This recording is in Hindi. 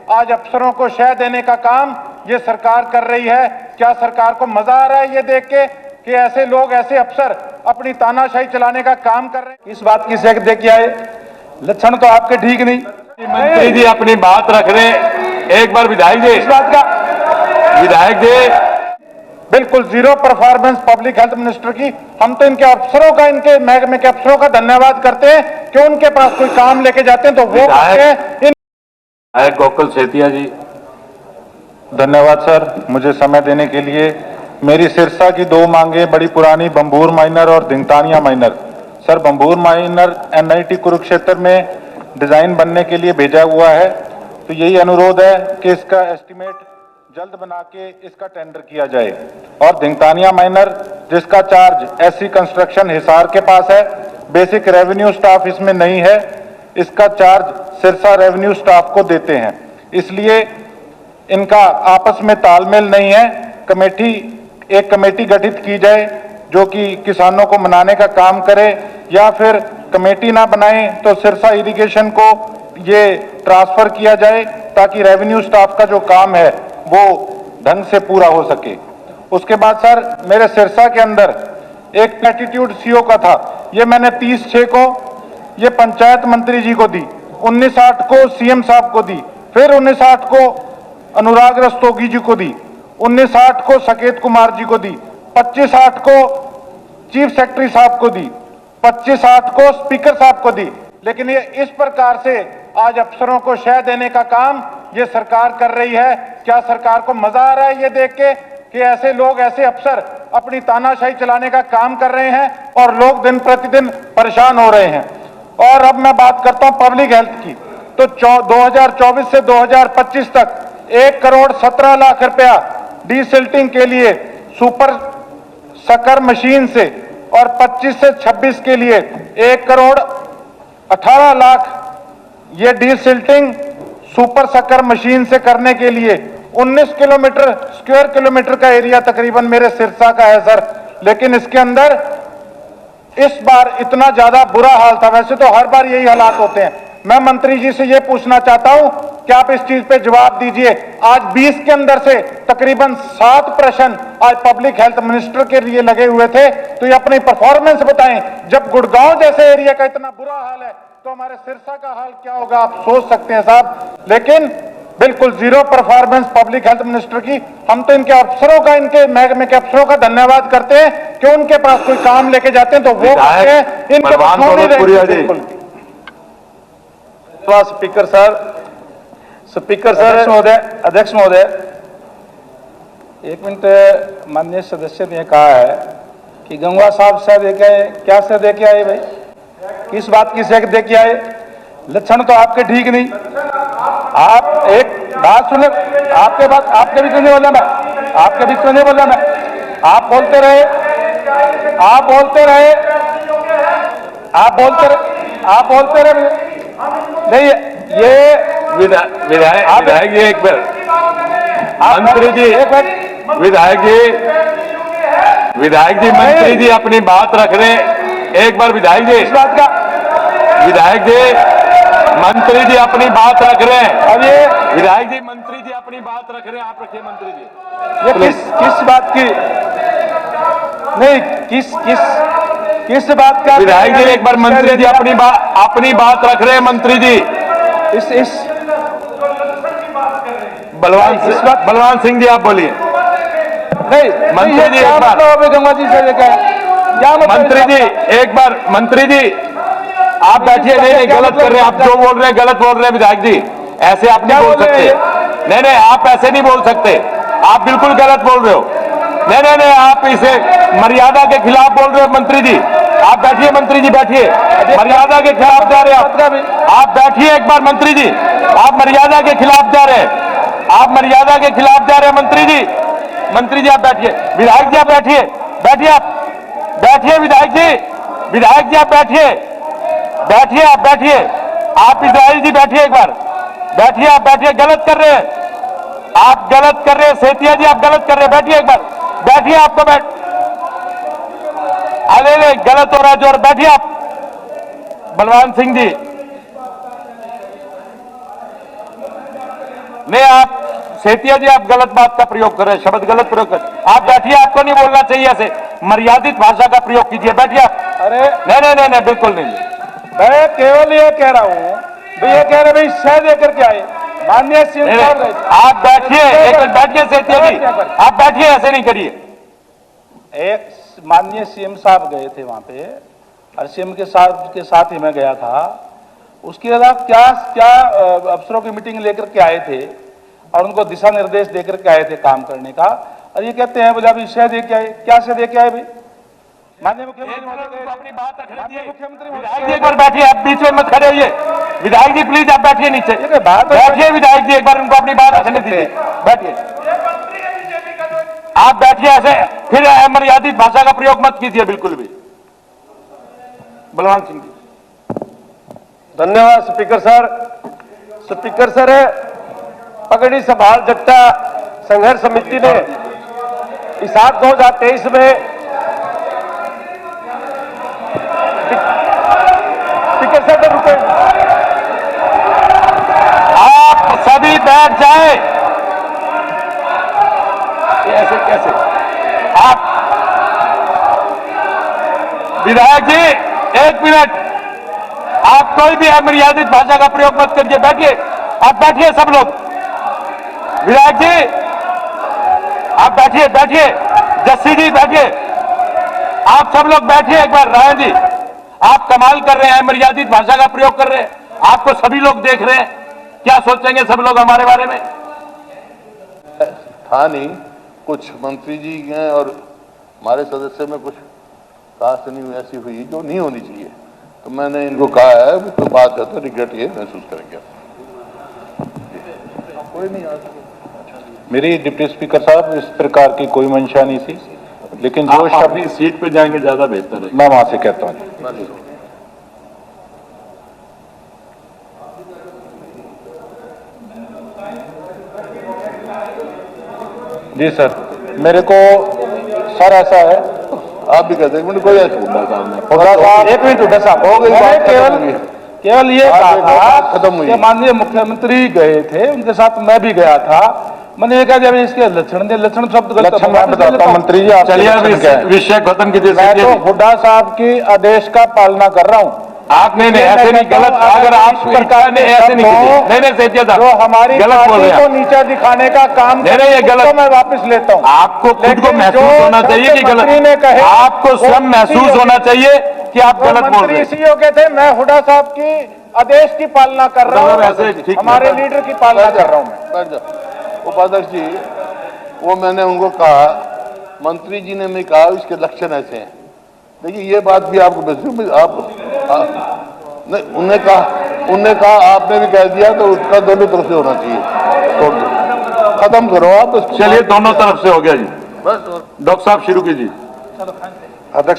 आज अफसरों को शह देने का काम ये सरकार कर रही है। क्या सरकार को मजा आ रहा है ये देख के कि ऐसे लोग, ऐसे अफसर अपनी तानाशाही चलाने का काम कर रहे हैं? इस बात की शह दे के आए, लक्षण तो आपके ठीक नहीं। मंत्री जी अपनी बात रख रहे हैं, एक बार विधायक जी, इस बात का विधायक जी बिल्कुल zero performance public health minister की। हम तो इनके अफसरों का, इनके महकमे के अफसरों का धन्यवाद करते हैं कि उनके पास कोई काम लेके जाते हैं तो वो करते हैं। गोकुल सेतिया जी। धन्यवाद सर, मुझे समय देने के लिए। मेरी सिरसा की दो मांगे बड़ी पुरानी, बंबूर माइनर और Dhingtania minor. Sir, Bambur minor NIT Kurukshetra में डिजाइन बनने के लिए भेजा हुआ है, तो यही अनुरोध है कि इसका एस्टीमेट जल्द बना के इसका टेंडर किया जाए। और धिंगतानिया माइनर, जिसका चार्ज SC कंस्ट्रक्शन हिसार के पास है, बेसिक रेवेन्यू स्टाफ इसमें नहीं है, इसका चार्ज सिरसा रेवेन्यू स्टाफ को देते हैं, इसलिए इनका आपस में तालमेल नहीं है। एक कमेटी गठित की जाए जो कि किसानों को मनाने का काम करे, या फिर कमेटी ना बनाएं तो सिरसा इरिगेशन को ये ट्रांसफर किया जाए ताकि रेवेन्यू स्टाफ का जो काम है वो ढंग से पूरा हो सके। उसके बाद सर, मेरे सिरसा के अंदर एक एटीट्यूड CO का था, ये मैंने 30/6 को ये पंचायत मंत्री जी को दी, 19/8 को CM साहब को दी, फिर 19/8 को अनुराग रस्तोगी जी को दी, 19/8 को सकेत कुमार जी को दी, 25/8 को चीफ सेक्रेटरी साहब को दी, 25/8 को स्पीकर साहब को दी। लेकिन ये इस प्रकार से आज अफसरों को शह देने का काम ये सरकार कर रही है। क्या सरकार को मजा आ रहा है ये देख के कि ऐसे लोग, ऐसे अफसर अपनी तानाशाही चलाने का काम कर रहे हैं और लोग दिन प्रतिदिन परेशान हो रहे हैं? और अब मैं बात करता हूं पब्लिक हेल्थ की, तो 2024 से 2025 तक 1,17,00,000 रुपया डीसिल्टिंग के लिए सुपर सकर मशीन से और 25 से 26 के लिए 1,18,00,000 ये डीसिल्टिंग सुपर सकर मशीन से करने के लिए 19 स्क्वायर किलोमीटर का एरिया तकरीबन मेरे सिरसा का है सर। लेकिन इसके अंदर इस बार इतना ज्यादा बुरा हाल था, वैसे तो हर बार यही हालात होते हैं। मैं मंत्री जी से ये पूछना चाहता हूं कि आप इस चीज पे जवाब दीजिए। आज 20 के अंदर से तकरीबन 7 प्रश्न आज पब्लिक हेल्थ मिनिस्टर के लिए लगे हुए थे, तो ये अपनी परफॉर्मेंस बताएं। जब गुड़गांव जैसे एरिया का इतना बुरा हाल है तो हमारे सिरसा का हाल क्या होगा आप सोच सकते हैं साहब। लेकिन बिल्कुल zero performance public health minister की। हम तो इनके अफसरों का, इनके महकमे के अफसरों का धन्यवाद करते हैं कि उनके पास कोई काम लेके जाते हैं तो वो करते हैं, इनके पास नहीं रहते। स्पीकर सर महोदय, अध्यक्ष महोदय, एक मिनट। माननीय सदस्य ने कहा है कि गंगवा साहब सह दे के आए, क्या सह दे के आए भाई? किस बात की सह दे के आए? लक्षण तो आपके ठीक नहीं। आप एक बात सुने, आपके बीच में नहीं बोला मैं, आपके बीच में नहीं बोला मैं। आप बोलते रहे नहीं। ये विधायक जी एक बार, मंत्री जी विधायक जी मंत्री जी अपनी बात रख रहे हैं, एक बार विधायक जी, इस बात का विधायक जी मंत्री जी अपनी बात रख रहे हैं। अब ये विधायक जी मंत्री जी अपनी बात रख रहे हैं, आप रखिए मंत्री जी। ये किस बात की नहीं, किस बात का? विधायक जी एक बार मंत्री जी अपनी बात रख रहे हैं। मंत्री जी इस बलवान सिंह जी आप बोलिए। नहीं, मंत्री जी एक बार, गंगा जी से क्या मंत्री जी एक बार, मंत्री जी आप बैठिए। नहीं गलत कर रहे हैं आप, जो बोल रहे हैं गलत बोल रहे हैं विधायक जी, ऐसे आप नहीं बोल सकते। नहीं आप ऐसे नहीं बोल सकते, आप बिल्कुल गलत बोल रहे हो। नहीं आप इसे मर्यादा के खिलाफ बोल रहे हो मंत्री जी। आप बैठिए मंत्री जी, बैठिए। मर्यादा के खिलाफ जा रहे हैं आप बैठिए एक बार मंत्री जी। आप मर्यादा के खिलाफ जा रहे हैं, आप मर्यादा के खिलाफ जा रहे हैं मंत्री जी। मंत्री जी आप बैठिए, विधायक जी आप बैठिए, आप बैठिए विधायक जी आप बैठिए, आप बैठिए। आप इजराइल जी बैठिए एक बार, बैठिए आप बैठिए। गलत कर रहे हैं आप, गलत कर रहे हैं सेतिया जी, आप गलत कर रहे हैं। बैठिए एक बार, बैठिए आपको अरे गलत हो रहा है जो, बैठिए आप। बलवान सिंह जी नहीं, आप सेठिया जी, आप गलत बात का प्रयोग कर रहे हैं, शब्द गलत प्रयोग कर। आप बैठिए, आपको नहीं बोलना चाहिए ऐसे, मर्यादित भाषा का प्रयोग कीजिए, बैठिए आप। अरे नहीं, बिल्कुल नहीं। मैं केवल ये कह रहा हूँ, ये कह रहे भाई शह देकर के आए, माननीय सीएम नहीं, साहब नहीं, आप बैठिए, एक मिनट बैठिए सेठिया जी, आप बैठिए, ऐसे नहीं करिए। एक माननीय सीएम साहब गए थे वहां पे, और सीएम के साथ ही मैं गया था। उसके अलावा क्या अफसरों की मीटिंग लेकर के आए थे और उनको दिशा निर्देश देकर के आए थे काम करने का, और ये कहते हैं बोले अभी शह दे के आए। क्या शह दे के आए भाई? माननीय मुख्यमंत्री महोदय अपनी बात रखने दीजिए। मुख्यमंत्री विधायक जी एक बार बैठिए, आप बीच में मत खड़े होइए। विधायक जी प्लीज आप बैठिए नीचे, बैठिए विधायक जी, एक बार उनको अपनी बात रखने दीजिए, बैठिए। आप बैठिए, ऐसे फिर मर्यादित भाषा का प्रयोग मत कीजिए बिल्कुल भी। बलवान सिंह जी। धन्यवाद स्पीकर सर। स्पीकर सर, पगड़ी संभाल जट्टा संघर्ष समिति ने इसाक 2023 में स्पीकर सर रुके, आप सभी बैठ जाए। ऐसे कैसे? आप विधायक जी एक मिनट, आप कोई भी अमर्यादित भाषा का प्रयोग मत करिए, बैठिए, आप बैठिए सब लोग। विधायक जी आप बैठिए, जस्सी जी बैठिए, आप सब लोग बैठिए एक बार। रायन जी आप कमाल कर रहे हैं, अमर्यादित भाषा का प्रयोग कर रहे हैं, आपको सभी लोग देख रहे हैं, क्या सोचेंगे सब लोग हमारे बारे में? था नहीं, कुछ मंत्री जी हैं और हमारे सदस्य में कुछ खास नहीं ऐसी हुई जो नहीं होनी चाहिए, तो मैंने इनको कहा है कि कोई बात है तो रिग्रेट ये महसूस करेंगे। कोई नहीं आ मेरी डिप्टी स्पीकर साहब इस प्रकार की कोई मंशा नहीं थी, लेकिन जो आप अपनी सीट पे जाएंगे ज्यादा बेहतर है। मैं वहां से कहता हूं। जी सर, मेरे को सर ऐसा है, आप भी कहते हैं कोई ऐसा मुद्दा सामने एक मिनट हुड्डा साहब, हो गई मैंने बात, केवल ये कहा था खत्म हुई। कि माननीय मुख्यमंत्री गए थे, उनके साथ मैं भी गया था। मैंने ये कहा जब इसके लक्षण शब्द गलत, लक्षण मैं बताता हूं मंत्री जी, आप चलिए विषय खत्म कीजिए। मैं तो हुड्डा साहब की आदेश का पालना कर रहा हूं। आप नहीं ऐसे नहीं, गलत, अगर आप इस प्रकार ने ऐसे नहीं कीजिए। नहीं सेठिया साहब, जो हमारी गलत बोल रहे पार्टी हैं को नीचा दिखाने का काम नहीं, ये गलत, तो मैं वापस लेता हूं। आपको खुद को लेकिन महसूस जो होना चाहिए कि मंत्री ने गलत, कहे, आपको स्वयं महसूस होना चाहिए कि आप गलत बोल रहे मंत्री हैं। सीओ के थे, मैं हुड्डा साहब की आदेश की पालना कर रहा मतलब हूं, ऐसे ठीक हमारे नहीं। लीडर की पालना कर रहा हूं मैं। बैठ जाओ। उपाध्यक्ष जी, वो मैंने उनको कहा, मंत्री जी ने मैं कहा इसके लक्षण ऐसे हैं। देखिए ये बात भी आपको नहीं, उनने कहा आपने भी कह दिया, तो उसका दोनों तरफ से होना चाहिए। छोड़ दो, खत्म करो आप। चलिए दोनों तरफ से हो गया जी। बस डॉक्टर साहब शुरू कीजिए। अध्यक्ष